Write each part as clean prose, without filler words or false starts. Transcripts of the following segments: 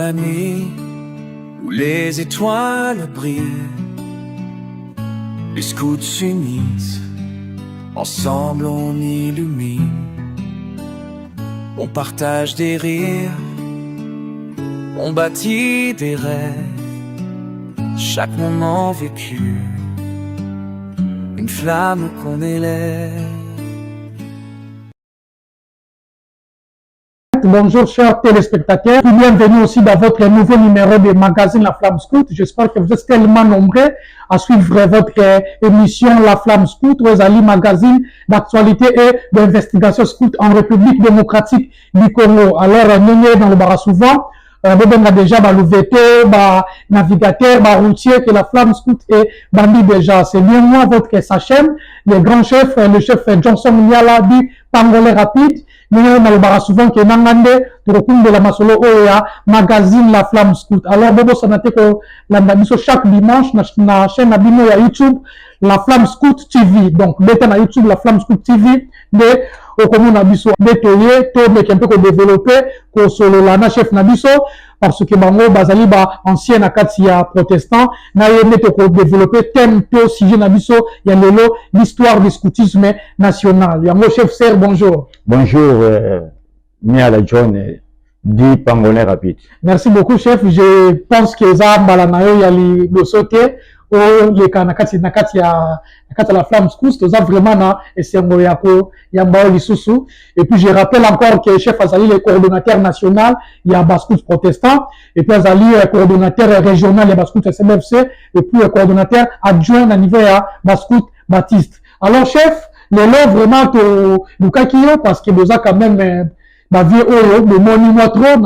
la nuit où les étoiles brillent, les scouts s'unissent, ensemble on illumine, on partage des rires, on bâtit des rêves, chaque moment vécu, une flamme qu'on élève. Bonjour chers téléspectateurs, bienvenue aussi dans votre nouveau numéro de magazine La Flamme Scout. J'espère que vous êtes tellement nombreux à suivre votre émission La Flamme Scout, Rosalie magazine d'actualité et d'investigation scout en République démocratique du Congo. Alors, nous sommes dans le bar souvent, nous avons déjà le veto, le navigateur, le routier que La Flamme Scout est bandit déjà. C'est bien moi, votre SHM, le grand chef, le chef Johnson Niala du Pangolais Rapide. Nous avons souvent que Nangande, de la Masolo Oya, magazine La Flamme Scout. Alors, Bobo Sanate, chaque dimanche, na chaîne abino ya YouTube, La Flamme Scout TV. Donc, bêta na YouTube, La Flamme Scout TV, de, au commun nabiso, betoye, to, mais un peu développé, ko solo la chef nabiso, parce que bango, bazali, ancien akatia protestant, na yende ko développer thème, to, sujet nabiso, ya lelo, l'histoire du scoutisme national. Yango, chef Serre, bonjour. Bonjour, Niala John, dit Pangolais Rapide. Merci beaucoup, chef. Je pense que ça, balanayo, yali, le sauté, ou les kanakati, nakati ya la Flamme Scout, ça vraiment na, et c'est un yako, yambao lisusu. Et puis, je rappelle encore que chef Azali, le coordonnateur national, il y a Bascout protestant, et puis Azali, coordonnateur régional, il y a Bascout SMFC, et puis le coordonnateur adjoint à niveau, il y a Bascout Baptiste. Alors, chef, les lots vraiment to Lukakio, parce que vous avez quand même, ma vie, le monument trop,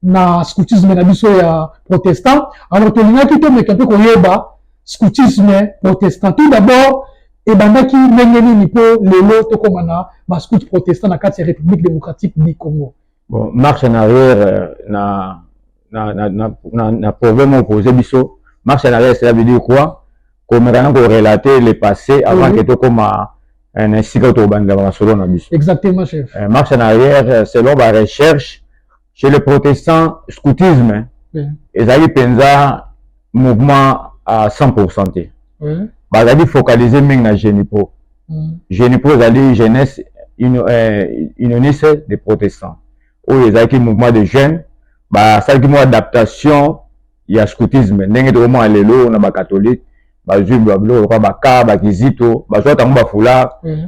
na scoutisme na biso ya protestant. Alors to linga kito mais kampe koyeba scoutisme protestant. Tout d'abord et bandaki ngeni ni po lelo to komana ba scout protestant na kati ya République démocratique du Congo. Bon, marche en arrière na problème opposé biso. Marche en arrière, cela veut dire quoi? Comme on a relaté le passé avant que to comme un ainsi que to banda ba solo na biso. Exactement, chef. Marche en arrière selon la recherche chez les protestants, scoutisme, ils avaient pensa mouvement à 100%. Ils avaient focalisé même dans Génipo. Génipo, ils avaient jeunesse unioniste des protestants. Où ils avaient un mouvement de jeunes, ça a une adaptation, il y a scoutisme. Ils ont vraiment allé là, on a catholique,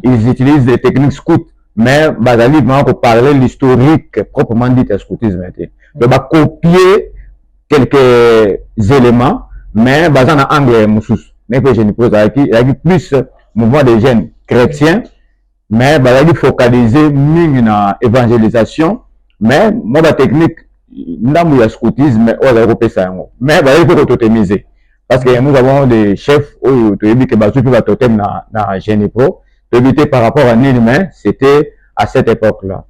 ils utilisent des techniques scouts. Mais bazali vraiment pour parler l'historique proprement dit du scoutisme. Donc va copier quelques éléments, mais basant en anglais moussous. Mais que je ne pose avec plus mouvement de jeunes chrétiens, mais bazali focaliser mieux na évangélisation, mais moi la technique ndamu ya scoutisme au Europe ça mais bazali faut totemiser parce que nous avons des chefs où tu dis que bazu peut totem na Génipro. Par rapport à Nîmes, c'était à cette époque-là.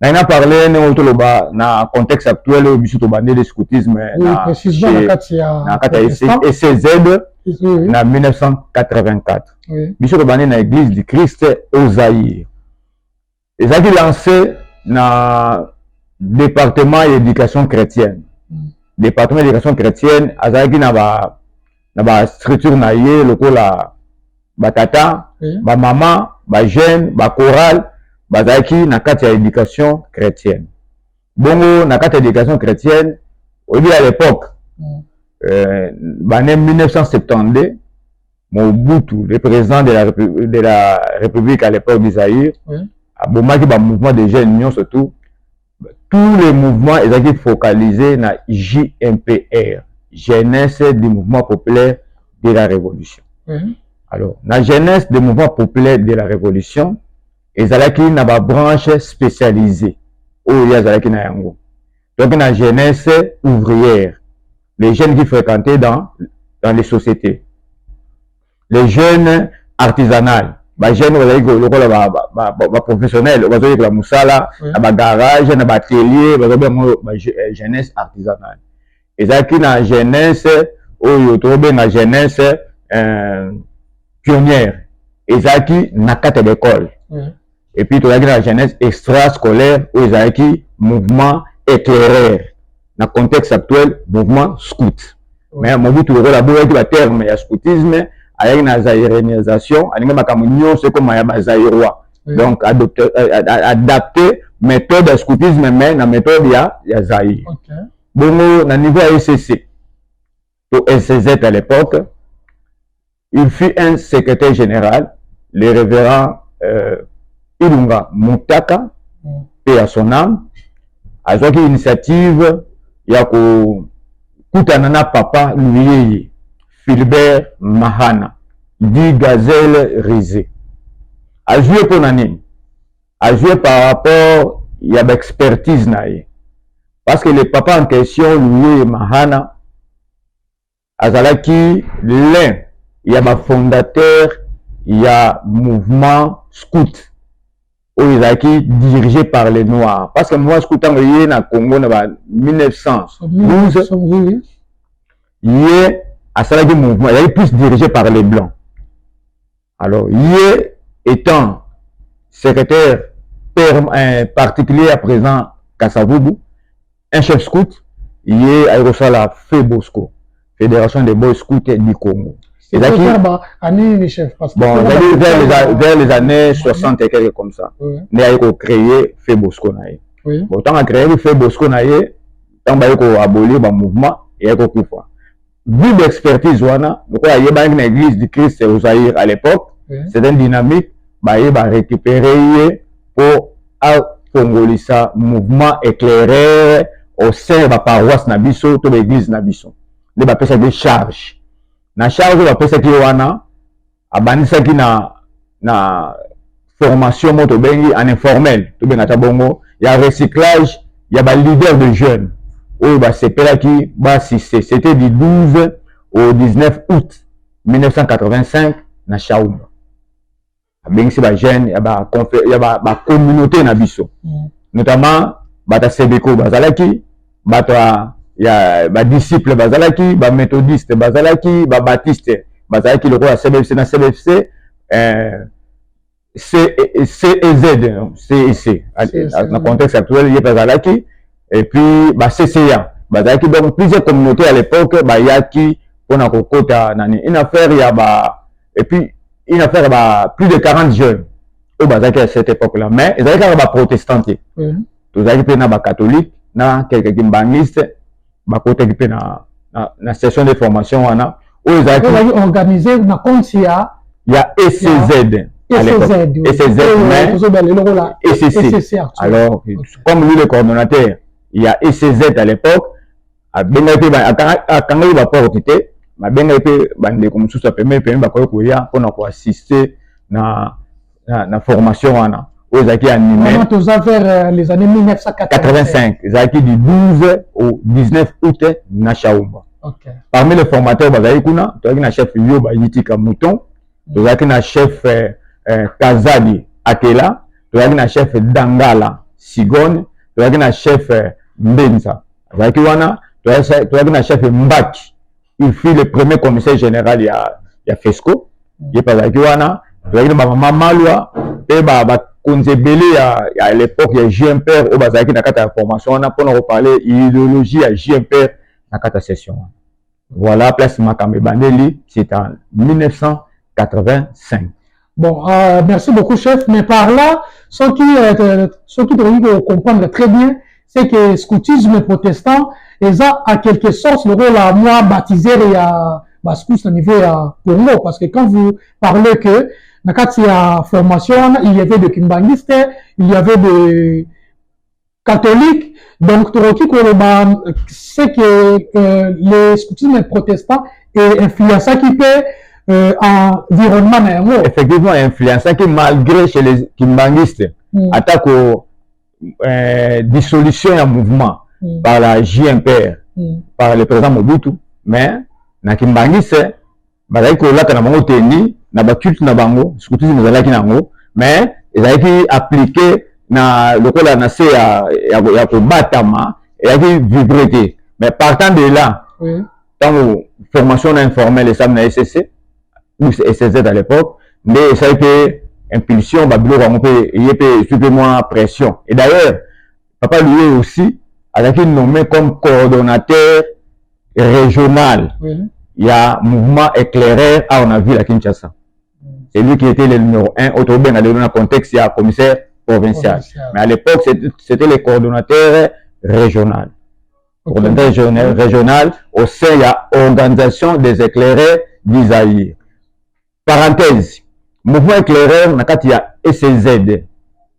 On a parlé dans le contexte actuel où il y a le scoutisme et CZ en 1984. Il y a l'église du Christ au Zaïre. Ils ont lancé dans le département d'éducation chrétienne. Le département d'éducation chrétienne, il y a une structure la batata, ba maman, ba jeune, ba chorale, bazaki na kati ya éducation chrétienne. Bongo na kati ya éducation chrétienne, au lieu à l'époque, en 1972, Mobutu, le président de la République à l'époque du Zaïre, a bomaki ba mouvement de jeunes surtout, tous les mouvements ils ont focalisé na JMPR, jeunesse du mouvement populaire de la révolution. Alors, la jeunesse des mouvements populaires de la Révolution, ils ont une branche spécialisée. Donc, la jeunesse ouvrière, les jeunes qui fréquentaient dans les sociétés, les jeunes artisanales, les jeunes professionnels, la moussala, la garage, la atelier, la jeunesse artisanale. Ils ont la jeunesse, la jeunesse pionnière, Ezaki nakata d'école. Et puis tu as la jeunesse extrascolaire où Ezaki mouvement éclaireur. dans le contexte actuel, mouvement scout. Mais Mobutu le rôle la terme il y a scoutisme, avec une zaïrénisation, avec une c'est comme il y a zaïrois. Donc adapter méthode de scoutisme mais la méthode il y a zaïr. Bon, au niveau ASCC, au SCZ à l'époque, il fut un secrétaire général, le révérend Ilunga Moutaka, paix à son âme, a joué une initiative, il y a Koutanana Papa Louis Philbert Mahana, dit Gazelle Rizé. A joué pour l'année, a joué par rapport, il y a l'expertise naïe. Parce que le papa en question, Louis Mahana, Azalaki, l'un, il y a un fondateur, il y a mouvement scout, où il a été dirigé par les Noirs. Parce que moi, scout en Congo, en 1912, il est à Salaki mouvement, il est plus dirigé par les Blancs. Alors, il est étant secrétaire particulier à présent Kassavubu, un chef scout, il est à la FEBOSCO, Fédération des Boys Scouts du Congo. C'est vers les années 60 et quelques comme ça. Il a créé FEBOSCO. Bon, tant a créé FEBOSCO, tant a aboli le mouvement, il a créé. Vu l'expertise, il y a une église du Christ au Zaïre à l'époque, c'est une dynamique, il va récupérer pour congolisa mouvement éclairé au sein de la paroisse Nabiso, de l'église Nabiso. Il va faire des charges. Na charge va faire qui wana abanisa qui na formation moto bengi en informel to benga tabongo il y a recyclage il y a ba leader de jeunes ou ba sepela qui ba c'était du 12 au 19 août 1985 na Chaouma bengi si ba jeunes il y a ba communauté na biso notamment bata sebeko bazalaki bata il y a des disciples bazalaki, des méthodistes bazalaki, des baptistes bazalaki, le roi CBFC na CBFC, C et C, dans le contexte actuel, il y a bazalaki, et puis CCA bazalaki, donc plusieurs communautés à l'époque, il y a qui on a kokota nani, une affaire il y a et puis une affaire plus de 40 jeunes au bazalaki à cette époque-là, mais ils avaient des protestants, tous avaient na catholiques, na quelques kimbangistes. Côté qui na session de formation wana où ils ont organisé na Konsia il y a ECZ ECZ mais ECC alors comme lui le coordonnateur il y a ECZ à l'époque a benga été a quand il va porter ma benga été bande comme sous sa permet ba ko ya pour assister na formation wana aux acquis animés vers les années 1985. Les acquis du 12 au 19 août na Chaouma. Parmi les formateurs, tu as un chef Yoba Yitika Mouton, tu as un chef Kazadi Akela, tu as un chef Dangala Sigone, tu as un chef Mbenza. Tu as un chef Mbaki. Il fut le premier commissaire général, il y a FESCO. Il y a un maman Malwa, et à l'époque, il y a JMPR au Bazaki dans la formation. On a pour nous parler idéologie à JMPR dans la session. Voilà, place Makame Bandeli, c'est en 1985. Bon, merci beaucoup, chef. Mais par là, ce qui doivent comprendre très bien, c'est que le scoutisme protestant, ils ont à quelque sorte le rôle à moi baptisé à Bascous au niveau à Congo. Parce que quand vous parlez que dans la formation, il y avait des kimbangistes, il y avait des catholiques. Donc, c'est que le scoutisme protestant est influençant qui peut environnement. Effectivement, influençant qui, malgré chez les kimbangistes, attaque aux dissolution et mouvement par la JMPR, par le président Mobutu. Mais, dans kimbangiste, na ba culte na bango scoutisme ezalaki nango mais ezalaki appliqué na lokola na se ya kobatama ezalaki vibrité mais partant de là tant formation informelle ça na SCC ou SCZ à l'époque mais ça a été impulsion ba biloko bango pe yé pe moins pression et d'ailleurs papa lui aussi azaki nommé comme coordonnateur régional. Oui. Il y a mouvement éclaireur à on a vu la Kinshasa. C'est lui qui était le numéro 1 au Togo, dans le contexte, il y a commissaire provincial. Mais à l'époque, c'était le coordonnateur régional. Coordonnateur régional, au sein, il y a organisation des éclaireurs d'Isaïe. Parenthèse, mouvement éclaireur, il y a SCZ. Il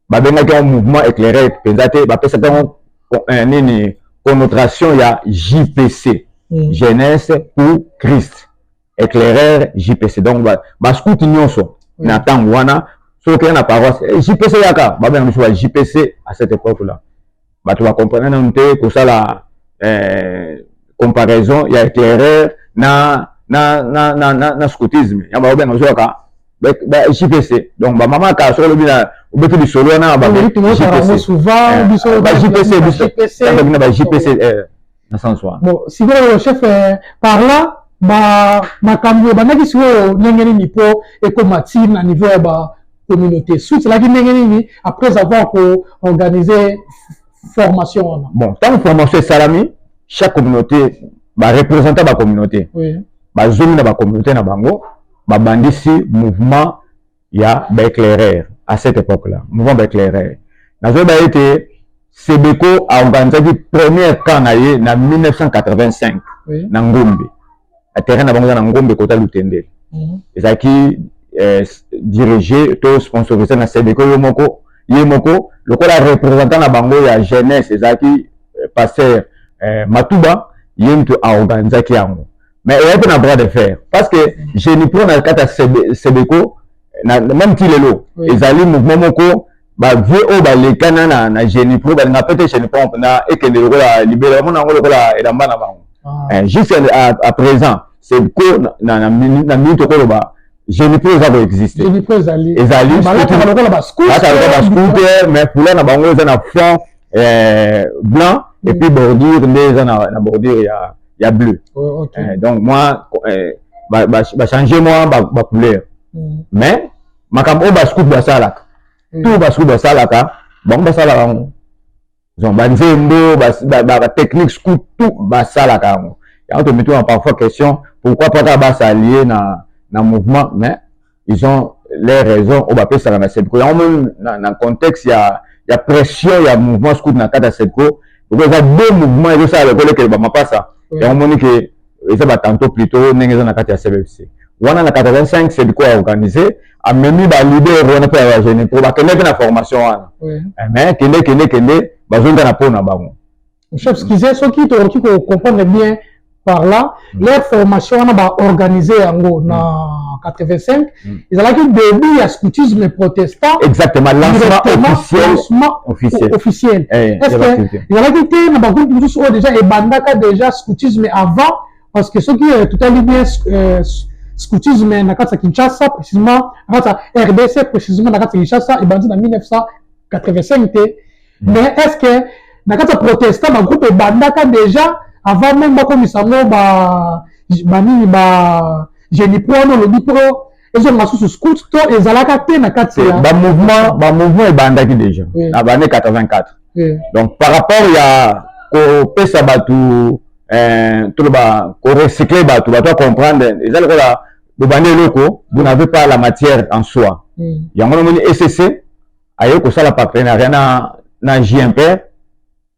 y a un mouvement éclaireur, il y a une connotation, il y a JPC. Jeunesse pour Christ. Éclaireur JPC. Donc, scout nyonso. Nathan wana. Sauf qu'il y a une paroisse. JPC yaka. JPC à cette époque-là. Tu vas comprendre que ça la comparaison, il y a éclaireur na scoutisme. Il y a JPC. Donc, maman ka sur le bina au betu du solo na JPC. Souvent, JPC. Bon, si vous le chef par là, makambo banaki siwo nyengeni nipo ekomati na niveau ya communauté. Suite là qui nyengeni après avoir organisé formation. Bon, tant que formation salami, chaque communauté va représenter la communauté. Oui. Ba zone na ba communauté na bango, ba bandisi mouvement ya ba éclaireur à cette époque-là. Mouvement ba éclaireur. Na zo ba été Sebeko a organisé le premier camp en 1985 dans Ngombe. À terrain de Ngombe, côté Lutende. Et ça qui dirigé, tout sponsorisé dans Sebeko Yomoko, le représentant de Bango, il y a jeunesse, et ça qui pasteur Matouba, il y a organisé qui a. Mais il y a pas de droit de faire. Parce que je ne prends dans le cas de Sebeko, même si le lot, ils allaient mouvement Moko. Vieux au les canana na génie pro na peut-être je ne prends na et que le libérer mon angolo la et d'amba na bango juste à présent c'est que na minute ko ba génie pro ça va exister génie pro ezali ba scooter mais pour là na bango ça na fond blanc et puis bordure les na bordure il y a bleu. Donc moi changer moi ba couleur mais makambo ba scoop ba salak tout parce que ça là bon ça là ils ont banzendo technique scout tout ça là et on te met parfois question pourquoi pas s'allier dans mouvement mais ils ont les raisons au bapé ça là c'est parce que dans contexte il y a pression il y a mouvement scout dans cadre Sedco donc il y a deux mouvements et ça le collègue que bah pas ça et on montre que ils va tantôt plutôt n'engagé dans cadre CBFC on a 85 c'est quoi organisé a même ba leader on peut avoir gêné pour ba connaître la formation mais kende bazonga na pona bango chef skize ceux qui comprendre bien par là leur formation on a organisé en na 85 ils allaient début à scoutisme protestant exactement lancement officiel est-ce que ils allaient été na ba groupe tous déjà et bandaka déjà scoutisme avant parce que ceux qui tout à bien scoutisme na kati ya Kinshasa précisément na kati ya RDC précisément na kati ya Kinshasa ebandi na 1985 mais est-ce que na kati ya protestant ba groupe ebandaka déjà avant même bakomisa ngo ba génie pro no le pro ezo masusu scout to ezalaka te na kati ya ba mouvement ebandaki déjà na année 84 donc par rapport ya ko pesa batu tout le bas ko recycler batu batu comprendre ezalaka la vous n'avez pas la matière en soi. Il y a un SCC, ailleurs ça la partenariat na JMP,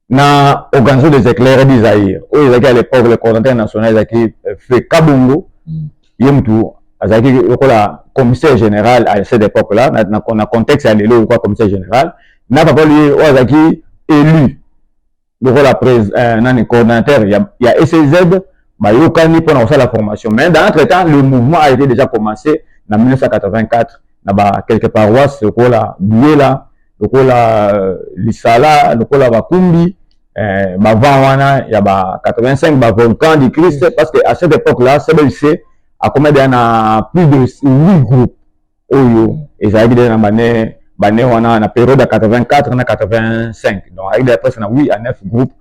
na organisation des éclaireurs d'Isaïe. Où ils à l'époque le coordinateur national qui fait Kabungo, yemtu, azaki le commissaire général à cette époque-là, dans contexte à l'élo ou quoi commissaire général, n'a pas lui azaki élu. Le coordinateur, il y a SCZ. Yokani pour la formation. Mais dans l'entretemps, le mouvement a été déjà commencé en 1984. Il y a quelques paroisses, le Kola Biela, le Kola Lissala, le Kola Bakumbi, Bavanwana, il y a 85 volcans du Christ, parce qu'à cette époque-là, CBC a commis plus de 8 groupes. Et ça a été dans la période de 84 à 85. Donc, avec des presque 8 à 9 groupes.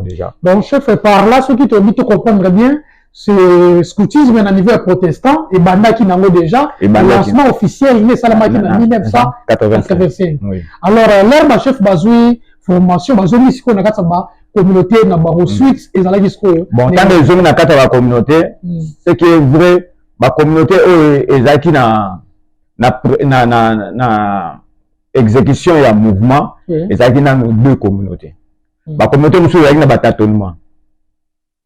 Déjà. Donc, chef, par là, ceux qui te dit de comprendre bien, c'est scoutisme à niveau protestant et Banda qui n'en a déjà, le lancement officiel, il est Salamaki en 1985. Oui. Alors, l'air, ma chef, bazoui, formation, bazoui, si on a communauté na baro suite et zala disco. Bon, tant que zones na kata la communauté, ce qui est vrai, la communauté ezaki na exécution et mouvement, ezaki na deux communautés. La communauté nous ezaki na batatonnement.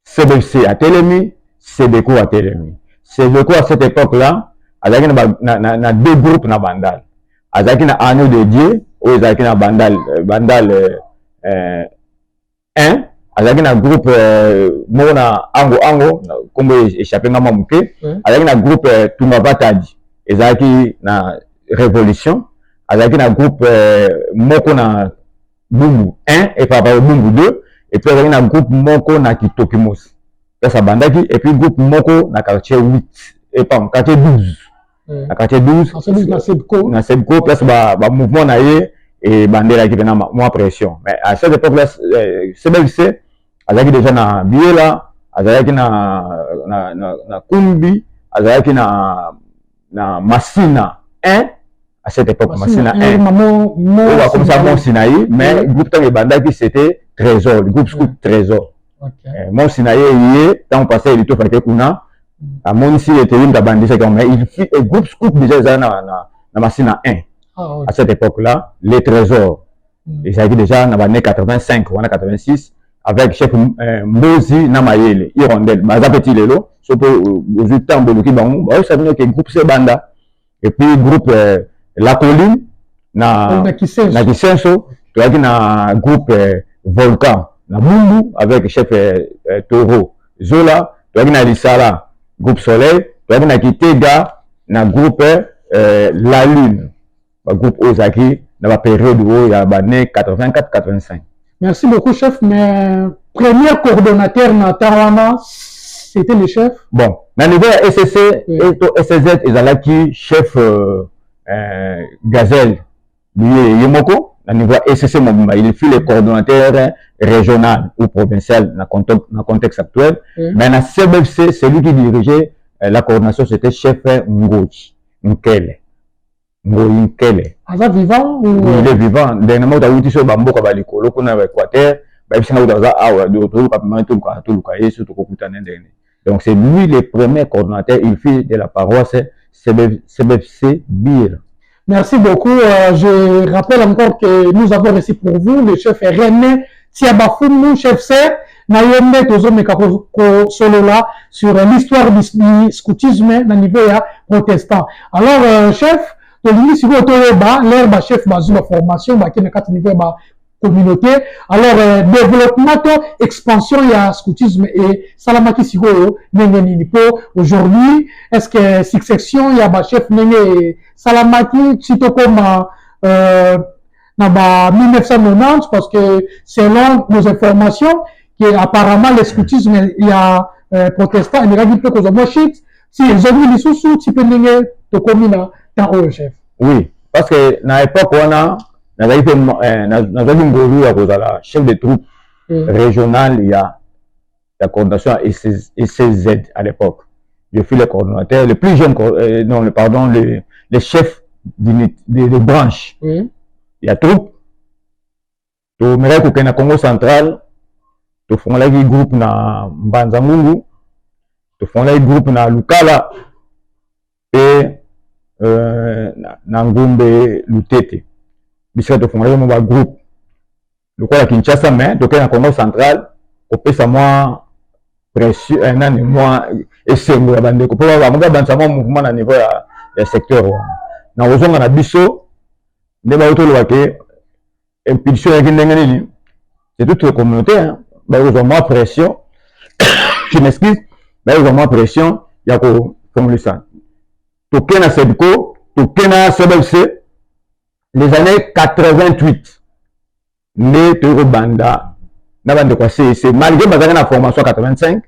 CBC à Télémi, CBCO à Télémi. CBCO à cette époque-là, ezaki na deux groupes na Bandal. Ezaki na Agneau de Dieu, ou ezaki na Bandal 1, azaki na groupe mona ango kombo échappé ngama muke, azaki na groupe Tungavatadi, ezaki na révolution, azaki na groupe moko na Bumbu 1 et papa Bumbu 2, et puis azaki na groupe moko na Kitokimos. Ça bandaki et puis groupe moko na quartier 8 et pas quartier 12. Na quartier 12 na Sebco place ba mouvement na ye et bandera qui venait moins pression. Mais à cette époque-là, CBC, azaki déjà na Biela, azaki na Kumbi, azaki na Massina 1, à cette époque, Massina 1. Comme ça, mon Sinaï, mais le groupe de bandaki c'était Trésor, le groupe scout Trésor. Mon Sinaï, quand on passait, il était fait Kuna, à mon Sinaï, il était une bandit, mais le groupe scout déjà na Massina 1. À cette époque-là, les trésors, ils avaient déjà dans les années 85 ou 86, avec chef Mbozi Namayele, Hirondelle, Mazapeti Lelo, surtout aux temps de l'Uki Bangou, vous savez que le groupe c'est Banda, et puis le groupe La Colline, na Kisenso, tu as un groupe Volcan, na Mumbu, avec chef Toro, Zola, tu as un Lissala, groupe Soleil, tu as un Kitega, na groupe La Lune. Le groupe Ozaki dans la période où il y a les 84-85. Merci beaucoup, chef. Mais premier coordonnateur dans Tawana, c'était le chef. Bon, dans le niveau SCC et SCZ, ils ont qui chef Gazelle, Yemoko. Dans le niveau SCC, il fait le coordonnateur régional ou provincial dans le contexte actuel. Mais dans CBFC, celui qui dirigeait la coordination, c'était chef Ngoji Nkele. Nkele. Aza vivant ou il est vivant. Dernièrement, tu as dit sur Bamboka Balikolo, qu'on a Équateur, donc c'est lui le premier coordonnateur, il fait de la paroisse CBFC Bir. Merci beaucoup. Je rappelle encore que nous avons reçu pour vous le chef René Tiabafoumou, chef serre. Nayombe tozomeka ko solo là sur l'histoire du scoutisme na niveau ya protestant. Alors chef, tolingi siko toyeba l'herbe chef bazula formation ba kene kat niveau ba communauté. Alors développement to expansion ya scoutisme et salamaki siko nenge nini po aujourd'hui est-ce que succession ya ba chef nenge salamaki sito comme na ba 1990 parce que selon nos informations que apparemment le scoutisme il y a protestant il y a dit que aux mochit si ils ont mis sous sous type nenge to commune dans au chef. Oui, parce que na époque on a la chef de troupes régionale, il y a la coordination ECZ à l'époque. Je fus le coordonnateur, le plus jeune, non, pardon, le chef de branche. Il y a troupes. Tu me que na Congo central, tu fais un groupe na Mbanzamungu, tu fais un groupe na Lukala et na Ngumbe Lutete. Biscuit de fondé mon groupe. Le quoi la Kinshasa mais donc en Congo central, on peut ça moi pression un an et moi et c'est moi bande ko pour ba bande ça mouvement à niveau ya secteur na ozonga na biso ne ba auto lo ke impulsion ya kindenga nini c'est toute la communauté hein ba ozonga pression je m'excuse ba ozonga pression ya ko formuler ça to kena sebko to kena sebc les années 88, les Banda, c'est malgré la formation 85,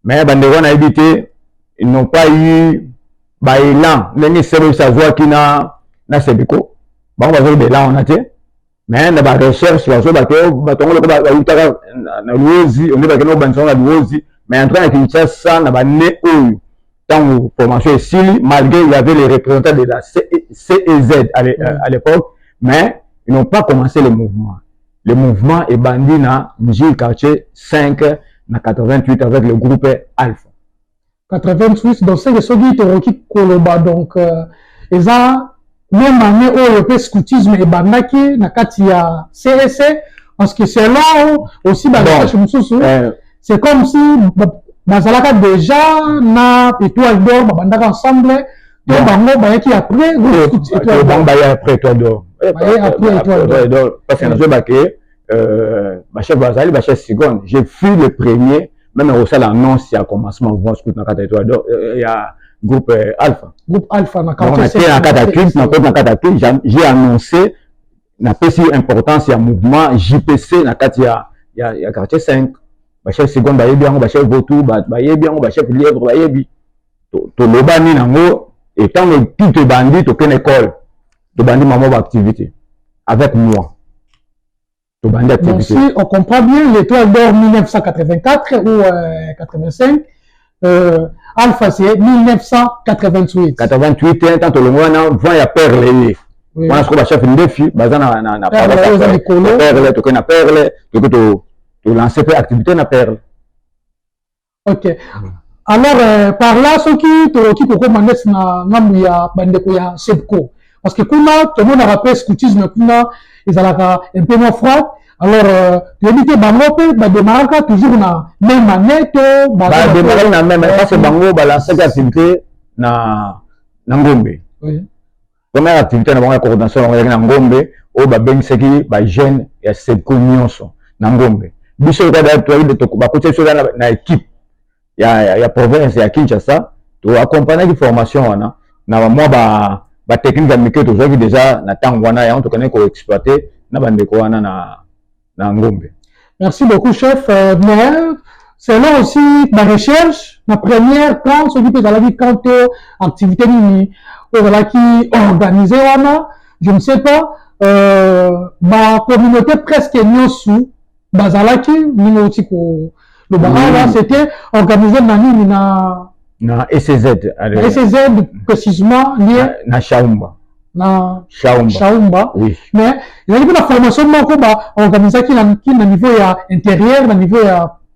mais Bandera a évité, ils n'ont pas eu l'élan, les services à voir qui n'a Sebeko. Bon, on va voir l'élan, on a été, mais la recherche, on va mais en train de faire ça, on a né dans la formation ici, malgré il y avait les représentants de la CEZ à l'époque, mais ils n'ont pas commencé le mouvement. le mouvement est bandit na Njil quartier 5 na 88 avec le groupe Alpha. 88, donc c'est ce qui est Koloba, donc et ça, même année où le scoutisme est bandaki, na katia CSC, parce que c'est là aussi, c'est comme si Bazalaka déjà na étoile d'or, bandaka ensemble, donc bango bayaki après, étoile d'or, après étoile d'or. Parce que nous avons baqué, chef Bazali, chef Sigon, j'ai vu le premier, même au sein l'annonce, il y a commencement, vous voyez, dans la étoile d'or, il y a groupe Alpha. Groupe Alpha, on a été en cataclysme, j'ai annoncé, na PC importance, il y a mouvement JPC, il y a quartier 5, chef Sigon, chef Votou, chef Lièvre, to lobani nango, étant tout bandit, aucune école, to bandit maman activité, avec moi. Donc si on comprend bien l'étoile d'or 1984 ou 85, Alpha c'est 1988. 88, tant que le mois n'a vent ya perle. On a trouvé chef ndefi, bazana na perle, to na perle, to lancer peu activité na perle. OK. Alors par là ce qui recommande na ngamu ya bandeko ya Sepco. Parce que kuna tout le monde a rappelé scoutisme kuna ils ont un peu moins froid. Alors tu dis que bango peut démarrer toujours na même année to démarrer na même parce que bango lancer activité na Ngombe. Oui. Première activité na bango la coordination na Ngombe o ba bengiseki ba jeune ya Sepco nyonso na Ngombe. Biso ka da to de ba côté sur na équipe ya province ya Kinshasa to accompagner qui formation wana na moi ba technique amike to qui déjà na tango wana ya on to connaît ko exploiter na bandeko wana na Ngombe. Merci beaucoup chef, mais c'est là aussi ma recherche, ma première quand ce qui peut la vie quand activité ni voilà qui organisé wana, je ne sais pas ma communauté presque nyonso bazalaki ni otiko le là c'était organisé na SCZ précisément lié na Chaumba. Chaumba. Oui. Mais il y a une formation organisée qui na niveau intérieur, na niveau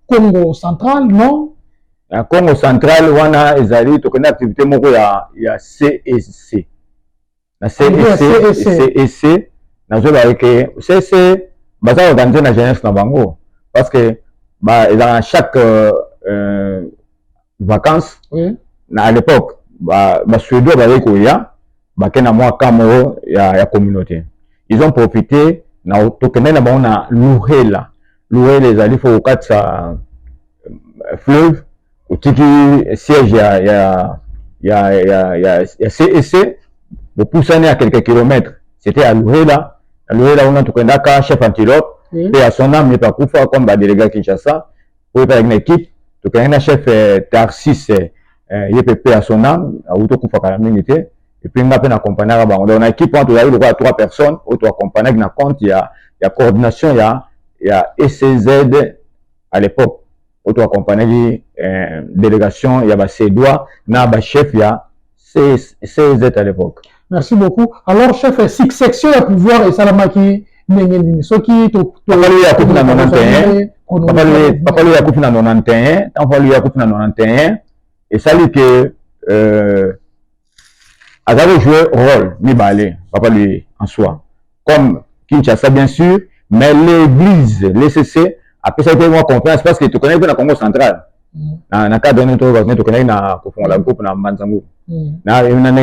Congo central, non? Congo central, wana ezali to connaît activité moko ya CSC. Na CSC na zo ba ke CSC baza organiser na jeunesse na bango parce que dans chaque vacances, oui. À l'époque, Suédois bakena moi Camoro ya communauté. Ils ont profité na tokene na bana Louhela. Louhela les alifo au 4 fleuve au tiki siège ya CSC de pousser à quelques kilomètres. C'était à Louhela. À Louhela on a tokenda ka chef antilope et à son âme n'est pas coufa comme ba délégué Kinshasa pour avec une équipe tokenda chef Tarsis YPP à son âme à auto coufa ka minute. Et puis, on a accompagné à on a une équipe entre 3 personnes, auto accompagné na compte, il y a coordination, il y a SCZ à l'époque, auto accompagné délégation, il y a CEDOA, na chef, il y a CZ à l'époque. Merci beaucoup. Alors, chef, 6 sections de pouvoir et Salamaki, ce qui Papa lui a coupé dans 91, Papa lui a coupé dans 91, Papa lui a coupé dans 91, et ça lui que a joué rôle, Nibale, papa lui en soi. Comme Kinshasa, bien sûr, mais l'église, l'ECC, après ça, il faut avoir confiance parce que tu connais le Congo central. Dans le cadre de notre tu connais la groupe dans Mbanzango. Tu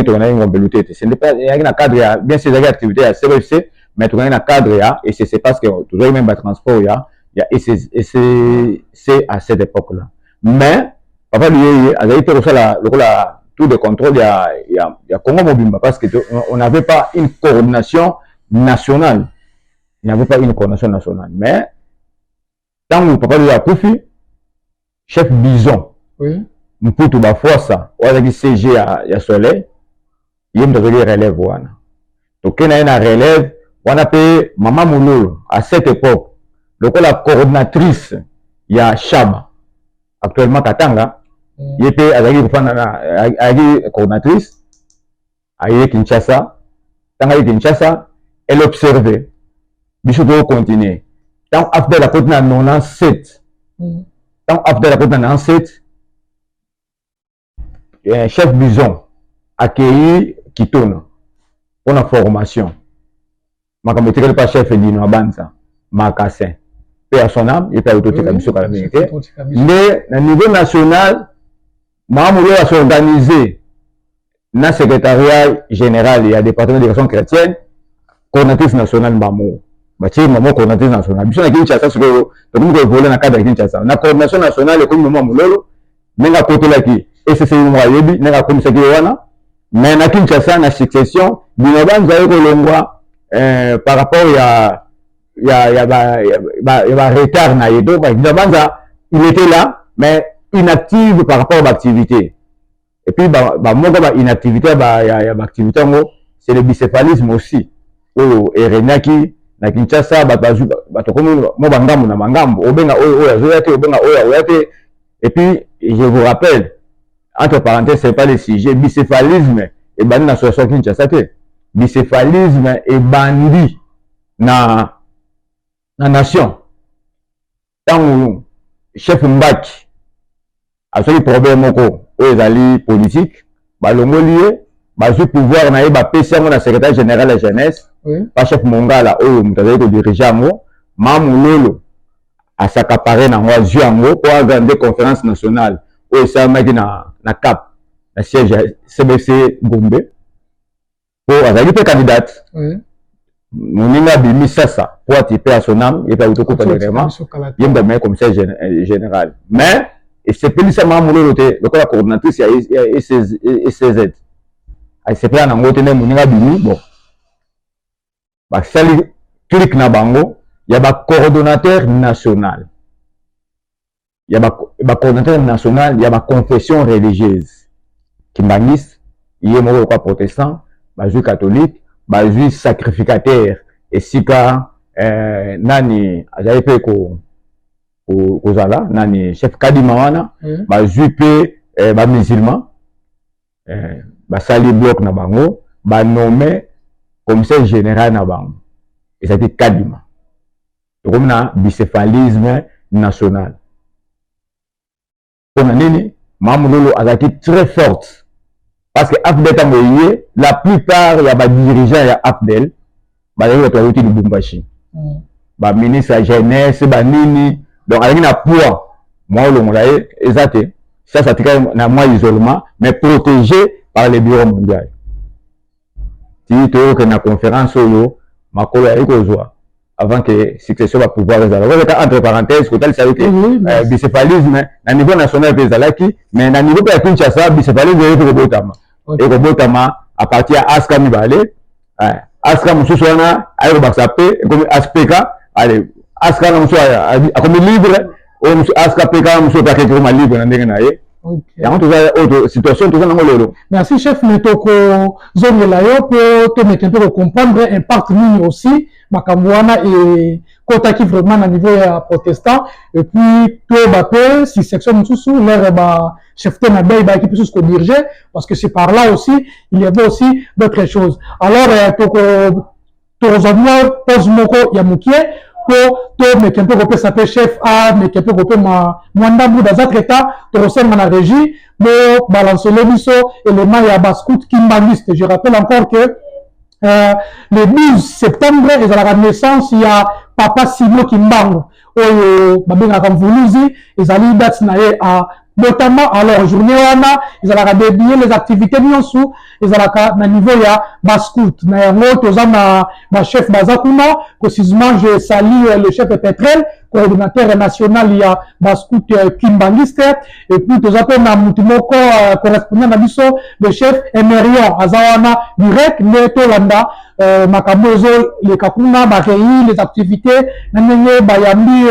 connais une belouté. Ce n'est pas, il y a un cadre, bien sûr, il y a des activités à CRFC, mais tu connais un cadre, et c'est parce que tu dois même transport, il y a ECC à cette époque-là. Mais, papa lui, a été reçu la tout de contrôle, il y a Congo Mobimba parce qu'on n'avait pas une coordination nationale. Il n'y avait pas une coordination nationale. Mais, tant que papa lui a Koufi, chef Bison, oui. Mputu Bafosa, ou avec CG à Soleil, il y a une relève. Donc, il y a une relève, on a payé Maman Moulou à cette époque. Donc, la coordinatrice, il y a Chab, actuellement Katanga. Il était avec coordinatrice, avec Kinshasa. Quand elle Kinshasa, elle observait. Bichot doit continuer. Tant Abdel a côté na 97. Tant Abdel a côté na 97. Chef Bison accueilli Kitona pour la formation. Makambo tikali pas chef Dino Abanza Makassin. Paix à son âme, il peut autotique à Bissot Calamité. Mais au niveau national, Mamoulou a s'organiser dans le secrétariat général et à département d'éducation chrétienne, coordinatrice nationale Mamo. Bâtir Mamo coordinatrice nationale. Bissot na Kinshasa, c'est que tout le monde est volé dans le cadre de Kinshasa. La coordination nationale est comme Maman Moulolo, mais la côté là qui et c'est une moyenne, n'a pas comme ça qui est là. Mais na Kinshasa, na succession, Binoban Zaire Longwa par rapport à il y a retard na yedo. Il était là, mais inactive par rapport à l'activité. Et puis, inactivité, activité, c'est le bicéphalisme aussi. Et Renaki, na Kinshasa, et puis, je vous rappelle, entre parenthèses, ce n'est pas le sujet, bicéphalisme et bandi na association Kinshasa. Bicéphalisme et bandi na nation. Tant chef Mbaki a ce problème aux politique, balongolié, bazu pouvoir na ba PC na secrétaire général de la jeunesse, pas chef Mongala au mutazaiko dirigeant Mamulolo a s'accaparer na wazuango pour organiser conférence nationale au ça maki na Cap, na siège CBC Gombe pour azali pe candidate. Moninga bimi sasa pour attirer à son âme et pas autour de l'élément il me met comme ça général mais et c'est plus ça Mamoulo le la coordinatrice et CZ c'est pas en angote ne moninga bimi bon bah sali clic na bango il y a ba coordonnateur national il y a ba coordonnateur national il y a ba confession religieuse kimbaniste il est mort quoi protestant ba juif catholique bazui sacrificateur et sika nani ajaye pe ko zala nani chef kadima wana bazui pe ba musulman ba sali bloc na bango ba nommé commissaire général na bango et ça dit kadima comme na bicéphalisme national pour nini Mamulolo azaki très forte. Parce que Abdel Tamoye, la plupart il y a des dirigeants il y a Abdel, bah il y a des Lubumbashi, bah ministre de la jeunesse, bah nini, donc avec un poids, moi le monde là, exact, ça tient na moi isolement, mais protégé par les bureaux mondiaux. Si tu veux que na conférence solo, ma collègue Kozwa, avant que succession va pouvoir résoudre. Entre parenthèses, quand elle savait que bicéphalisme, à niveau national, mais à niveau de Kinshasa, bicéphalisme est robotama. Et robotama, à partir à Aska Mibale, Aska Moussouana, à Baksape, comme Aspeka, allez, Aska Moussouana, comme libre, Aska Peka, Moussouana, comme libre, et en tout cas, autre situation, tout ça, non, lolo. Merci, chef Metoko Zone Layo, pour te mettre un peu comprendre, impact mini aussi, Makamouana et Kotaki vraiment à niveau protestant, et puis, tout Mbappé, si section Moussou, l'air, chef Tenabe, qui peut se diriger, parce que c'est par là aussi, il y avait aussi d'autres choses. Alors, Torozanwa, pose Moko Yamoukie, pour tout mais qui peut s'appeler chef A mais qui peut mwanda bouda za treta to ressemble na régie pour balancer le biso élément ya bascout kimbaniste. Je rappelle encore que le 12 septembre et à la naissance il y a papa Simo Kimbango oyo babenga kamvuluzi ezali date na ye a notamment alors journée wana ils allaient dédier les activités nyonso ils allaient na niveau ya bascout na yango toza na ba chef bazakuna précisément je salue le chef Petrel coordinateur national ya bascout kimbangiste et puis toza pe na mutumoko correspondant na biso le chef Emerion azawana direct ne tolanda makamozo les kakuna ba les activités na ndenge bayambi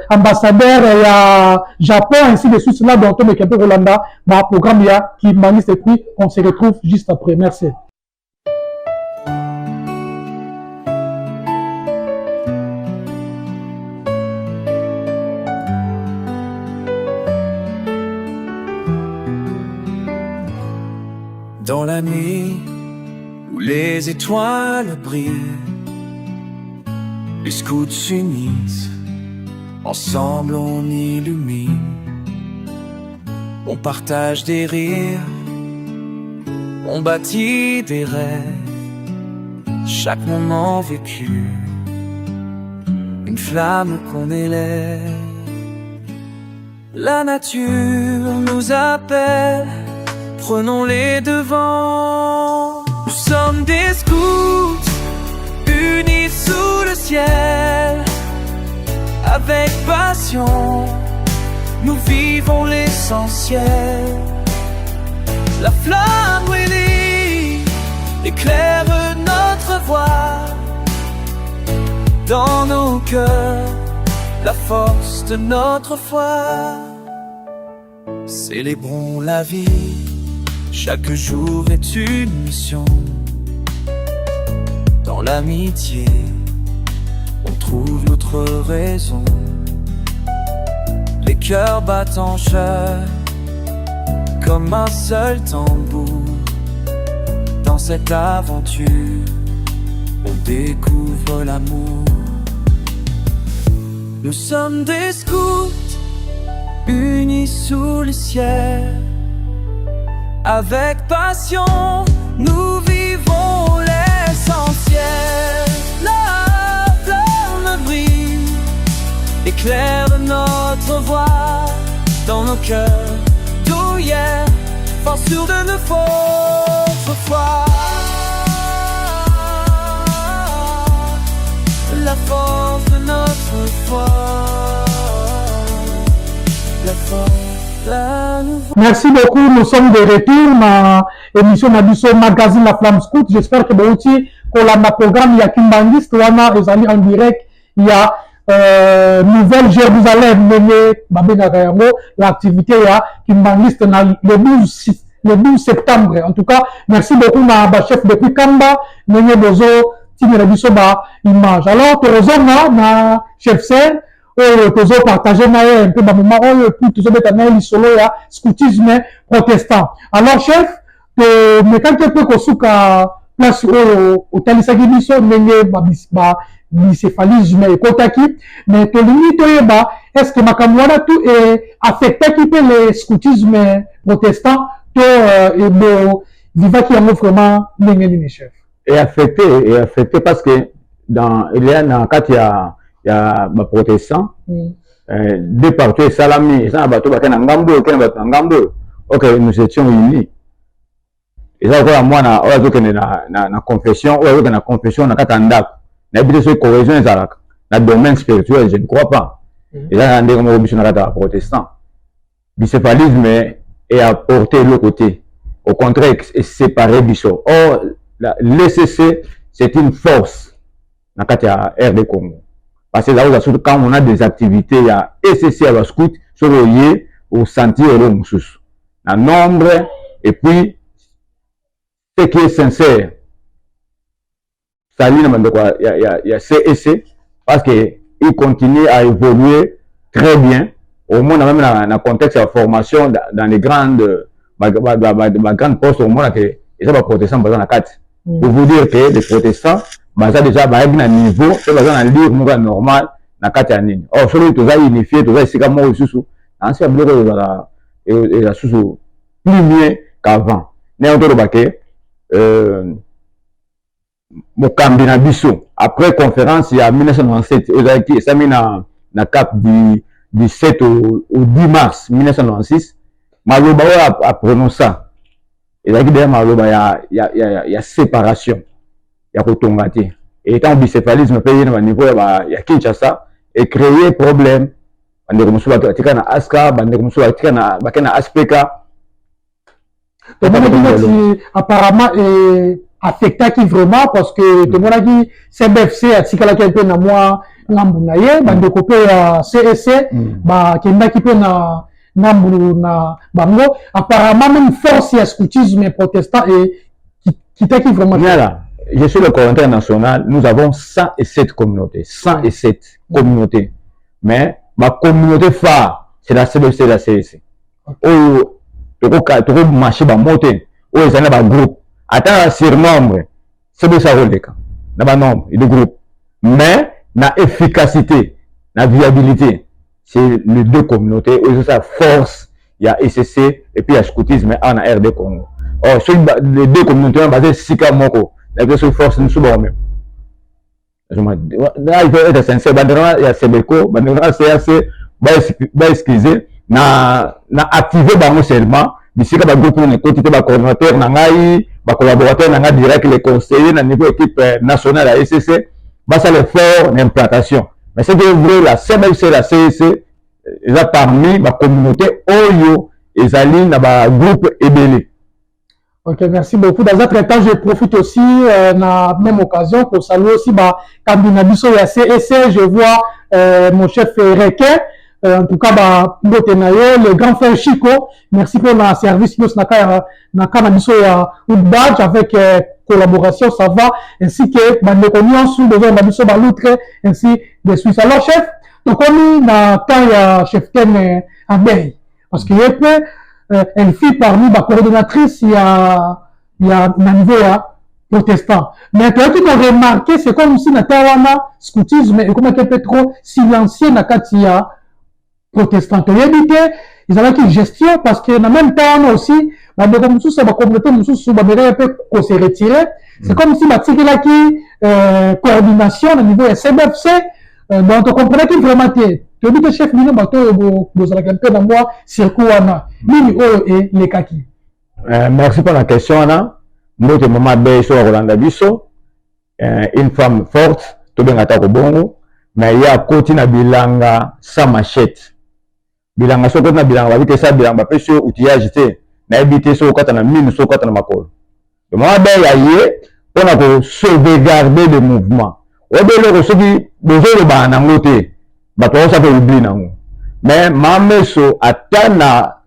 ambassadeur il y a Japon ainsi de suite là donc on est un peu Rolanda dans le programme il y a qui maniste et puis on se retrouve juste après. Merci. Dans la nuit où les étoiles brillent, les scouts s'unissent, ensemble on illumine. On partage des rires, on bâtit des rêves, chaque moment vécu, une flamme qu'on élève. La nature nous appelle, prenons les devants. Nous sommes des scouts, unis sous le ciel. Avec passion, nous vivons l'essentiel. La flamme brûle, éclaire notre voie. Dans nos cœurs, la force de notre foi. Célébrons la vie, chaque jour est une mission. Dans l'amitié, on trouve notre raison. Les cœurs battent en chœur, comme un seul tambour. Dans cette aventure, on découvre l'amour. Nous sommes des scouts, unis sous le ciel. Avec passion, nous vivons l'essentiel. La flamme brille, éclaire notre voie. Dans nos cœurs, d'où hier, force sûre de notre foi. La force de notre foi. La force de notre foi. Merci beaucoup. Nous sommes de retour dans l'émission Nabiso Magazine La Flamme Scout. J'espère que vous aussi, pour le programme, il y a Kimbangiste, vous allez en direct. Il y a Nouvelle Jérusalem, l'activité il y a Kimbangiste le 12 septembre. En tout cas, merci beaucoup, ma chef depuis Kamba, Nenye Bozo, Tine Biso ba image. Alors, na chef Sen, tozo partager un peu moment puis tozo mettre na solo ya scoutisme protestant. Alors chef, me quand peu ko suka place au talisaki biso ndenge ba bicéphalisme ekotaki, mais to limite yeba est-ce que makamwana tout est affecté qui peut le scoutisme protestant to ebo vivaki yango vraiment ndenge ni chef. Et affecté parce que il y a dans quand il y a ma protestant deux parties salami ça bateau bakana ngambo kena bato ngambo OK nous étions unis et ça quoi moi na oyo que na confession oyo que na confession na katanda na bité sur correction ezalaka na domaine spirituel je ne crois pas et là ndenge mo biso na kata protestant bicéphalisme est apporté de l'autre côté au contraire est séparé biso. Or l'ECC c'est une force dans la RD Congo. Parce que là, quand on a des activités, il y a ECC à la scout, sur le lié, au sentir le moussous. Un nombre, et puis, ce qui est sincère, ça il y a CEC, parce qu'il continue à évoluer très bien. Au moins, même dans le contexte de la formation, dans les grandes, grandes postes, au moins, et ça va protestant dans la carte. Pour vous dire que les protestants, ça déjà à un niveau, c'est un livre normal, na carte à nini. Or, celui qui est unifié, tout ça, c'est comme moi, sous ancien bloc, et la sous plus mieux qu'avant. Néanmoins, mon Kambina Bissot, après conférence, il y a 1997, et ça mis dans cap du 7 au 10 mars 1996, Maloba a prononcé ça. Et là, il y a séparation. Il y a retombé. Et étant bicéphalisme, pays au niveau, il y a Kinshasa, et créer problème. Il y a Aska, il y a ASPK. Apparemment, affecté qui vraiment, parce que tout le monde a dit, CBFC, a tika la quelqu'un na moi, n'ambounaye, bande coupé à CSC, qui m'a qui peut na bango, apparemment même force et scoutisme protestant et qui t'a qui vraiment. Voilà, je suis le coordinateur national, nous avons 107 communautés, 107 communautés, mais ma communauté phare, c'est la CBC et la CSC. Oh, tu peux marcher dans monter, oh, ils ont un groupe, attends, sur nombre, CBC a relé, dans un nombre, de groupe, mais na efficacité, na viabilité. C'est les deux communautés, et ça force, il y a ECC et puis il y a scoutisme en RD Congo. Or, les deux communautés sont basées sur Sikamoko, la force nous sommes même. Là, il faut être sincère, il y a Sebeko, il y a CAC, va excuser, na activer bango seulement, d'ici que le groupe on écoute, le coordinateur, le collaborateur, direct, les conseillers, na niveau équipe nationale à ECC, va ça le faire l'implantation. Mais c'est que vrai, la CMFC, la CEC, ils ont parmi la communauté Oyo, ils allaient dans le groupe EBL. Ok, merci beaucoup. Dans un temps, je profite aussi dans la même occasion pour saluer aussi Kambinabiso et CEC. Je vois mon chef Requet. En tout cas, le grand frère Chico. Merci pour le service. Nous avons badge avec collaboration, ça va. Ainsi que nous sous besoin de l'autre, ainsi de Suisse. Alors, chef, donc on a chef Ken Abeille. Parce qu'il y a elle fit parmi les coordonnatrices, il y a un niveau protestant. Mais quand tu as remarqué, c'est comme si Natawana, scoutisme, et comme un peu trop silencieux, Nakatia, protestant. Tu as évité, ils avaient une gestion, parce que en même temps, aussi, comme ça, la communauté, un peu qu'on s'est retiré. C'est comme si la coordination au niveau SMFC, donc on comprenait qu'il vraiment tu dis que chef Mino Bato vous avez un peu dans moi circuit Mini et les kaki. Merci pour la question Anna. Notre maman Bey sur Rolanda Bisso, une femme forte, tout bien attaque bongo, mais il y a côté na bilanga sans machette. Bilanga so côté na bilanga avec ça bilanga peut sur outillage té, na habité sur côté na mine sur côté na makolo. Le maman Bey a yé pour na sauvegarder le mouvement. Obele ko soki besoin de ba na ngoté. Ça peut oublier mais mameso atana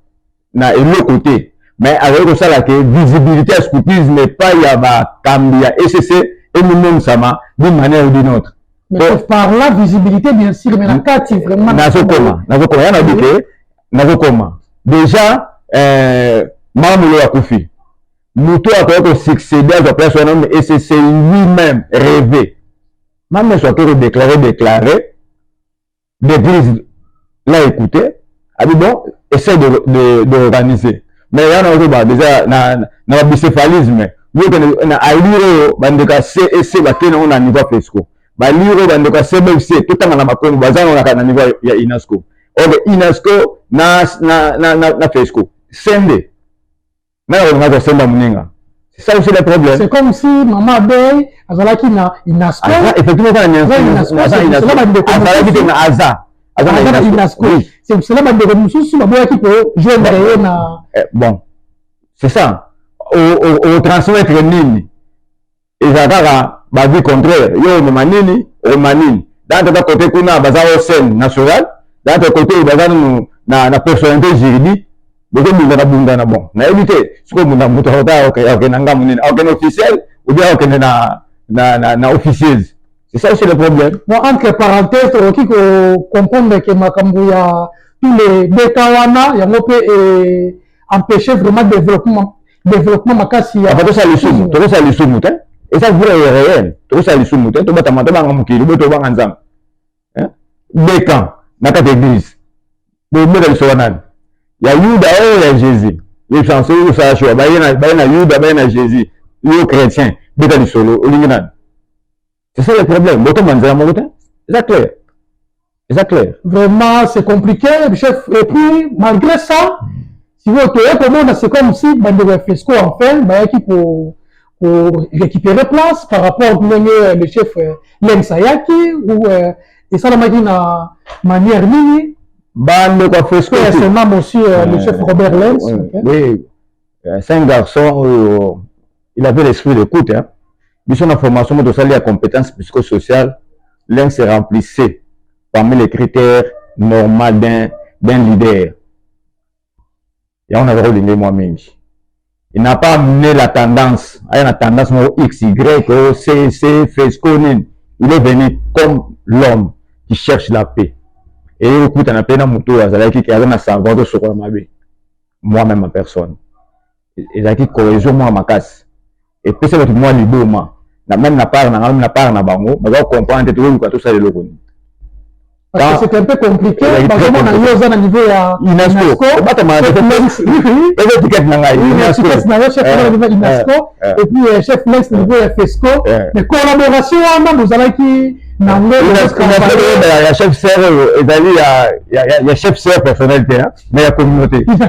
na le côté mais avec ça la visibilité scoutisme n'est pas y a ba cambia ECC et nous-mêmes sama d'une manière ou d'une autre. Mais par la visibilité bien sûr mais la carte vraiment nazo comment déjà mamulo ya kufi muto a succéder à la personne ECC lui-même rêvé mameso a déclaré l'église l'a écouté, a dit bon, essaie d'organiser. Mais il y a déjà dans le bicéphalisme, il y a un CEC qui est niveau FESCO. Il y a un CBFC, tout le temps dans le niveau INASCO. Or, INASCO na FESCO. Sende. C'est ça aussi le problème. C'est comme si Maman Bey, Azalaki na INASCO. Effectivement, c'est cela bon, c'est ça. Au transmettre nini. Et ça va dire contraire. Yo manini, o manini. Dans le côté qu'on a bazar au scène national, dans le côté bazar na personnalité juridique. Bon, na éviter ce que nous avons officiel ou bien na officieuse. C'est ça aussi le problème. Bon, entre parenthèses, qui comprendre que Makambouya, tous les Betawana, il y a empêcher vraiment développement Makassi. Tout ça, les sous et ça, vous est réel. Tout ça, les sous tout le monde des camps, dans cette église. Il y a Yuda et il y a Jésus. Les chanceux, ils sont il y a Yuda, il y a Jésus. Les chrétiens, ils sont solo, c'est ça le problème. C'est clair. Vraiment, c'est compliqué, chef. Et puis, malgré ça, si vous êtes c'est comme si le FESCO, enfin, qui pour récupérer place par rapport au le chef Len Sayaki, ou et ça, la manière mini. C'est même aussi le chef Robert Lenz. Oui, c'est un garçon, il avait l'esprit d'écoute. Mission d'information de salut à compétences psychosociales, l'un se remplissait parmi les critères normaux d'un leader. Et on avait religné moi-même. Il n'a pas amené la tendance, la tendance X, Y, C, C, FESCO. Il est venu comme l'homme qui cherche la paix. Et il écoute un appel dans mon tour, qui a un savoir de ce qu'on m'a vu. Moi-même, ma personne. Et qui cohésion, moi, ma casse. Et puis, c'est moi, libéralement. même na part na bango baza comprendre tout ça le koni. Parce que c'est un peu compliqué. Par exemple, on a eu au niveau à INASCO. Et puis chef Lex niveau à FESCO. Mais collaboration, vous allez qui il y a chef serre, il y a chef serre personnalité, mais il y a communauté. Il y a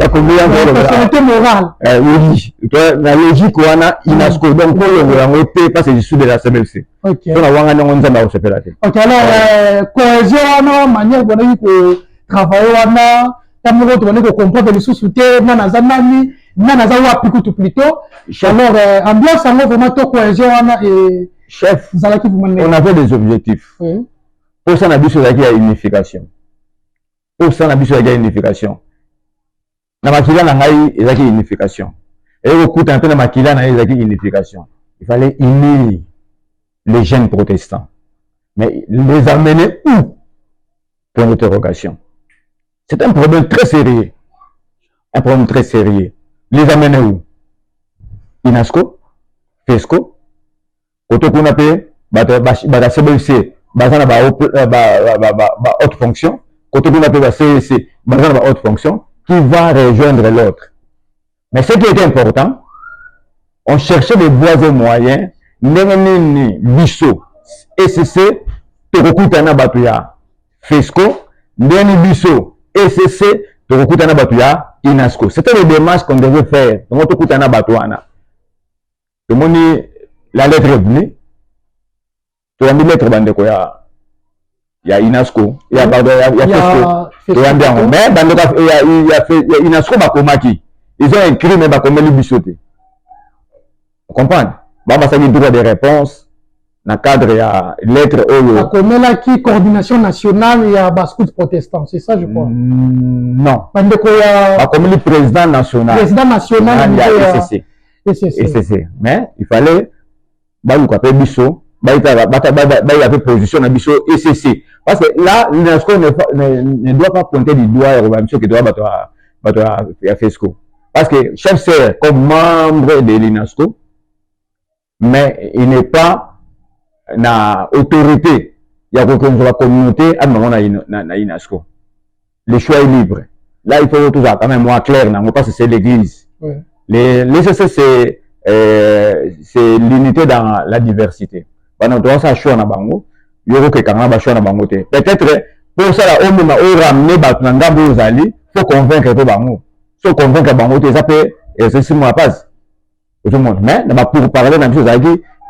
communauté personnalité morale. Oui, la logique on a INASCO, donc on est passé dessous de la CMLC. Ok. Ok, alors cohésion, manière de travailler, on a comprendre les sous-soutés, plutôt. Alors, ambiance, vraiment, cohésion, et chef, on avait des objectifs. Pour ça, on a vu sur la unification. Pour ça, on a vu sur la unification. La makila n'a pas unification. Et au coup, un peu la makila n'a pas unification. Il fallait unir les jeunes protestants. Mais les amener où? Pour l'interrogation. C'est un problème très sérieux. Un problème très sérieux. Les amener où? INASCO, FESCO, Auto qu'on appelle, la CBC, haute fonction, auto qu'on appelle la CEC, haute fonction, qui va rejoindre l'autre. Mais ce qui était important, on cherchait des voies et moyens, n'engagez biso, SCC, Torokutana Batuya, FESCO, n'engagez biso, SCC, Torokutana Batuya, INASCO. C'était les démarches qu'on devait faire, dans Torokutana Batuana. Le monde la lettre est venue. Tu as mis lettre bandeko il y a INASCO, il y a pardon, il y a FESCO. Tu as bien. Mais il y a INASCO bakomaki. Ils ont écrit mais bakomeli bisoté. Vous comprenez? Bah ça dit droit de réponse. Dans le cadre il y a lettre bakomela qui coordination nationale il y a Bascout protestant, c'est ça je crois. Non. Bandeko ya bakomeli président national. Président national il y a SCC. Mais il fallait il y avait position dans Bisso ECC. Parce que là, l'UNESCO ne doit pas pointer du doigt au Bisso qui doit battre à FESCO. Parce que chef c'est comme membre de l'UNESCO, mais il n'est pas na autorité. Il y a la communauté à l'UNESCO. Le choix est libre. Là, il faut tout ça quand même moins clair, parce que c'est l'église. L'ECC, c'est l'unité dans la diversité. Pendant tout ça, choix na bango, yoro que quand on choix na bango te. Peut-être pour ça là, on ramener batanga bozali, faut convaincre tout bango. Faut convaincre bango te, ça peut c'est moi passe. Tout le monde. Mais pour parler d'un chose avec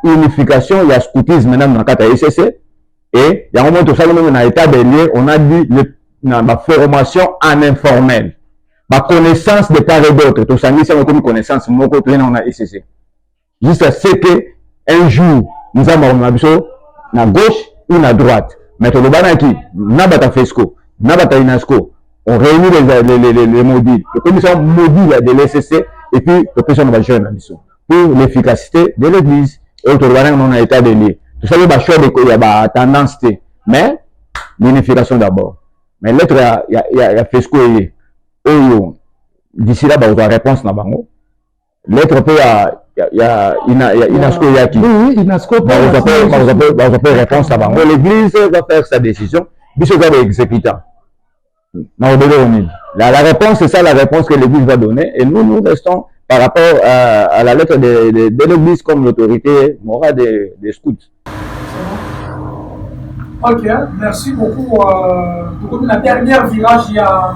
unification, il y a scoutisme maintenant dans la SCC et il y a un moment tout ça même dans l'état des lieux, on a dit la formation en informel. Ma connaissance de part et d'autre, tout ça, c'est comme connaissance, mon côté, on a SCC. Juste à ce que un jour, nous avons à gauche ou à droite. Mais le banaki, n'abata FESCO, n'abata INASCO, on réunit les modules. La commission module de l'SCC et puis la commission va jouer pour l'efficacité de l'église. Et autour de on a état de lié. Tout ça, il y a choix de quoi il y a tendance, mais l'unification d'abord. Mais l'autre, il y a FESCO et d'ici là, vous avez réponse dans bango. L'autre peut il y a INASCO qui. Oui, INASCO. Vous avez réponse à bango. L'église va faire sa décision. Puis ce va exécutant. La réponse, c'est ça la réponse que l'église va donner. Et nous restons par rapport à la lettre de l'église comme l'autorité morale des scouts. Ok, merci beaucoup. La dernière virage, il y a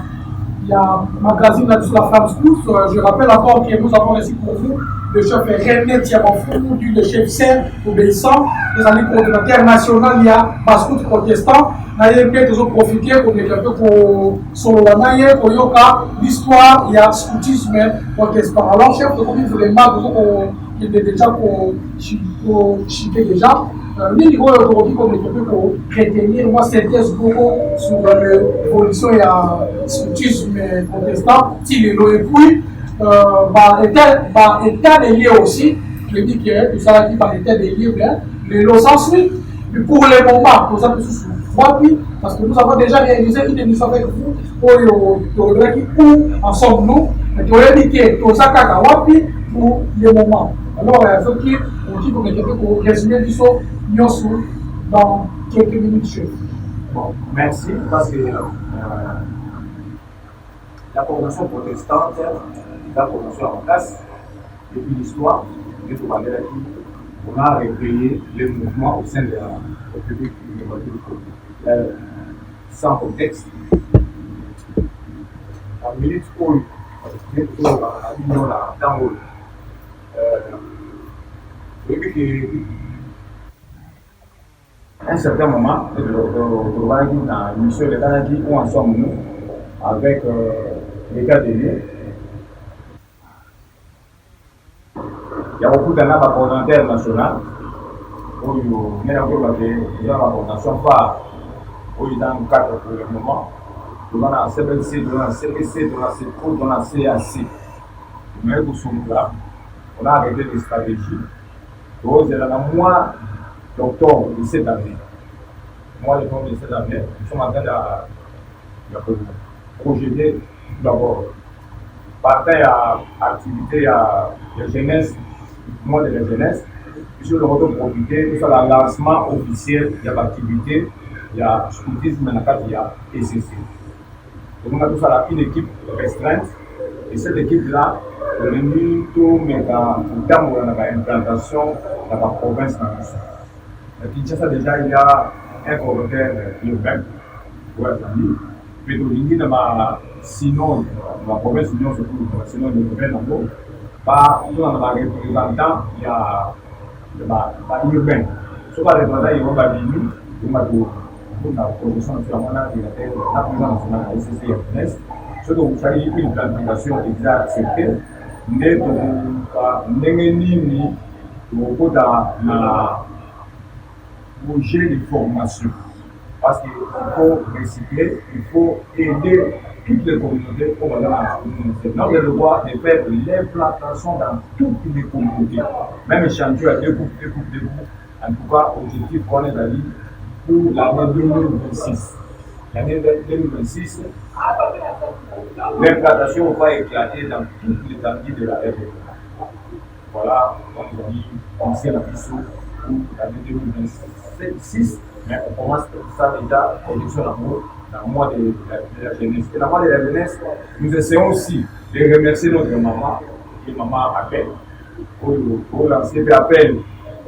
magazine là-dessus, la Flamme Scout. Je rappelle encore que nous avons reçu pour vous le chef René Tiamafou, le chef Serre obéissant, les amis coordonnateurs nationaux, il y a Bascout protestant. D'ailleurs, nous avons profité pour mettre un peu pour l'histoire, il y a scoutisme protestant. Alors, chef, vous vraiment, il est déjà pour chiquer déjà. Nous avons aujourd'hui comme pour retenir moi synthèse beaucoup sur l'évolution et scoutisme protestant. Si les lois et puis état des lieux aussi, je dis que tout ça qui par état des lieux, les lois s'ensuivent. Mais pour le moment, nous avons sous parce que nous avons déjà réalisé une émission avec vous pour qui où en sommes-nous, mais tu as dit que tout ça pour le moment. Alors, ce qui on qui vous mettez pour résumer du saut dans quelques minutes, chef. Bon, merci, parce que la coordination protestante, la coordination en place, depuis l'histoire, on a réveillé les mouvements au sein de la République démocratique du Congo. Sans contexte, la minute où l'union a dans un certain moment, dans l'émission de Canadi, où en sommes-nous avec l'État de l'île. Il y a beaucoup d'années à la coordination nationale, où il y a une coordination phare, où il y a un cadre pour le moment. Dans la CBC, dans la CBC, dans la CEPO, dans la CAC. Mais nous sommes là, on a arrêté les stratégies. Donc, c'est le mois d'octobre de cette année. Mois d'octobre de cette année, nous sommes en train de projeter d'abord. Partant à l'activité de jeunesse, mois de la jeunesse, puis le retour profiter, tout ça, le lancement officiel de l'activité, il y a scoutisme, il y a ECC. Donc, on a tout ça, une équipe restreinte, et cette équipe-là, on a mis tout, mais dans l'implantation dans la province. À Kinshasa, déjà, il y a un volontaire urbain, puis sinon, dans la province, sinon, le gouvernement, pas dans les représentants, il y a urbain. Ce pas les représentants, ils vont pas venir, pour la production nationale de la présidence nationale de la SCCFNS, ce dont vous savez une planification exacte acceptée, n'est pas ni au projet de formation. Parce qu'il faut recycler, il faut aider toutes les communautés pour aller à la communauté. Nous avons le devoir de faire l'implantation dans toutes les communautés. Même échanger à deux groupes. En tout cas, objectif pour les amis pour l'année 2026. L'année 2026, l'implantation va éclater dans toutes les étendues de la RDC. Voilà, on a dit, on sait la mission pour l'année 2026, mais on commence ça déjà, production d'amour, dans le mois de la jeunesse. Et dans le mois de la jeunesse, nous essayons aussi de remercier notre maman, qui est maman appel, pour lancer des appels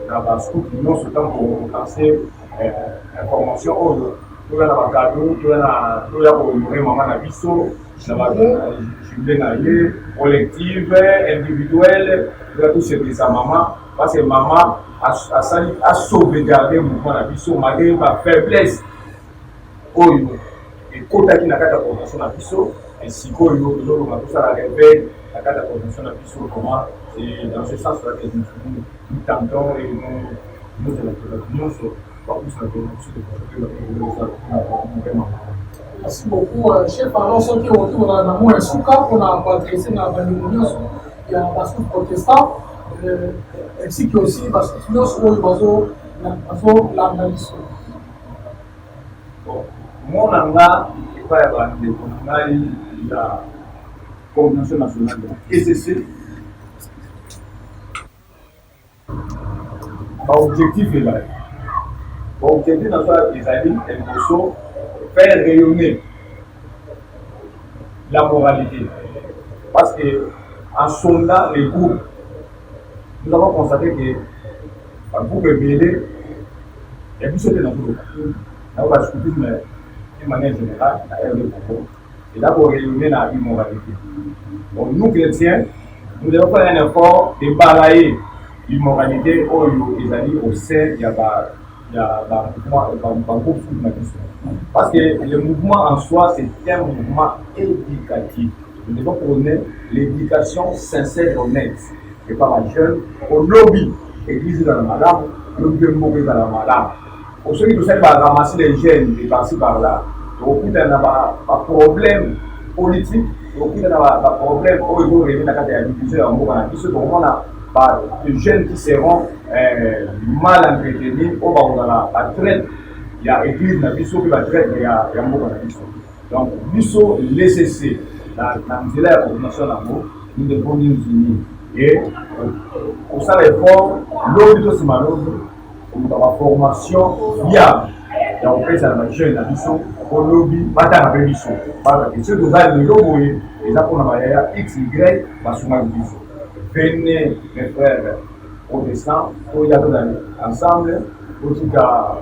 dans la scout, non seulement pour lancer information, pour la cadeau, pour la maman à biso, collective, individuelle, pour tout ce que sa maman, parce que maman a sauvegardé le mouvement à biso, malgré ma faiblesse. Et quand il y a la coordination à biso, et si on a tout ça à rêver, la coordination à biso, comment c'est dans ce sens-là que nous tentons et nous Merci beaucoup, chef. Alors, ceux qui retournent dans mon souka, on a adressé dans la réunion, il y a un scout protestant, ainsi que aussi parce que nous sommes l'analyse. Mon anga, il va y avoir la coordination nationale de la SCC. L'objectif est là. L'objectif national des alliés est de faire rayonner la moralité. Parce qu'en sondant les groupes, nous avons constaté que le groupe est mêlé, et puis c'était dans tout le cas. Là, on va discuter de manière générale, la RD Congo, et là, pour rayonner la immoralité. Donc, nous, chrétiens, nous devons faire un effort de balayer l'immoralité au sein il y a un groupe. Parce que le mouvement en soi, c'est un mouvement éducatif. Nous devons prôner l'éducation sincère et honnête. Et par la jeune, au lobby, église dans la madame, le gouvernement dans la madame. Pour ceux qui ne savent pas ramasser les jeunes et par-ci par-là, il y a un problème politique, il y a un problème où il faut revenir dans la division en mouvement. Les jeunes qui seront mal entretenus au bas de la traite, il y a l'église, il y a la traite, il y a un mot. Donc, nous sommes laissés, dans la coordination d'amour, nous devons nous unir. Et pour ça, l'effort, l'objet de ce manœuvre, c'est la formation viable. Et on fait ça, la jeune ambition, pour lobby, pas dans la prévision. Parce que ceux qui ont le logo, les apôtres X, Y, va sur ma vision. Venez, mes frères protestants, pour y aller ensemble, pour tout cas,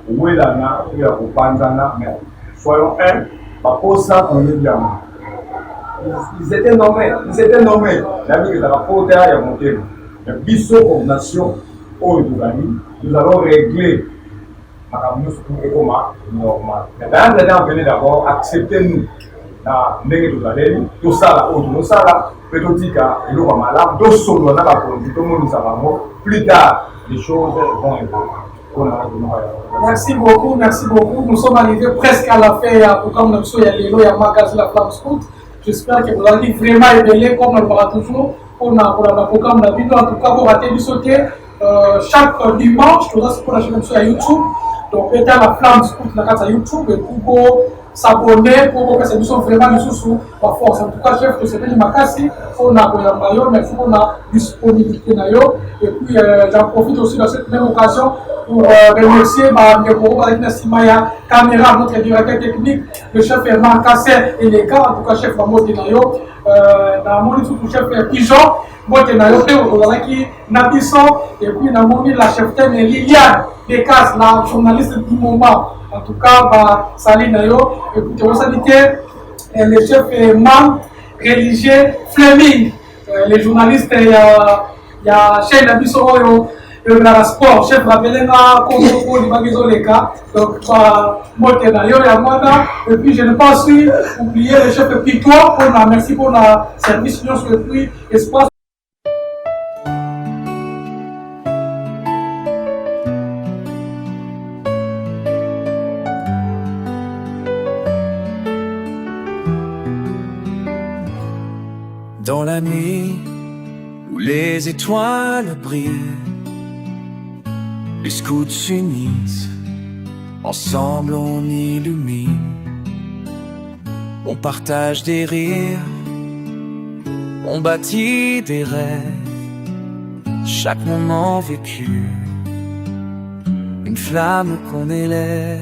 où est la na, où est la panzana, mais soyons un, pour ça, on est bien. Ils étaient nommés. La vie que la porte est montée. Mais biso comme nation, nous allons régler normal. Mais dans le venez d'abord, acceptez-nous. Tout ça là, peut-être que nous va malade, tout le monde nous avons plus tard, les choses vont évoluer. Merci beaucoup. Nous sommes arrivés presque à la fin pour comme nous sommes allés au magazine La Flamme Scout. J'espère que vous allez vraiment aider comme on le fera toujours pour le programme de la vidéo. En tout cas, pour rater du sauter chaque dimanche, nous allons pour la chaîne sur YouTube. Donc, peut-être La Flamme Scout sur YouTube et pour s'abonner, pour que nous sommes vraiment sous la force. En tout cas, chef, je sais pas, Makasi, on a mais il faut qu'on a disponibilité. Et puis, j'en profite aussi de cette même occasion pour remercier Simaya Caméra, notre directeur technique, le chef Herman Kasser et les gars, en tout cas, chef Mamo Denayo, le chef Pigeon, moi Denayo, qui Nabiso, et puis la chef Liliane Descas, la journaliste du moment. En tout cas, Salut Nayo, et puis on salue le chef Man religieux Fleming, les journalistes, il y a Cheikh Nabiso, le sport, chef Rabelenga, Kongo, les cas, donc, et puis je ne pas aussi oublier le chef Pito, merci pour la service, et puis espace. Dans la nuit où les étoiles brillent, les scouts s'unissent, ensemble on illumine, on partage des rires, on bâtit des rêves, chaque moment vécu, une flamme qu'on élève.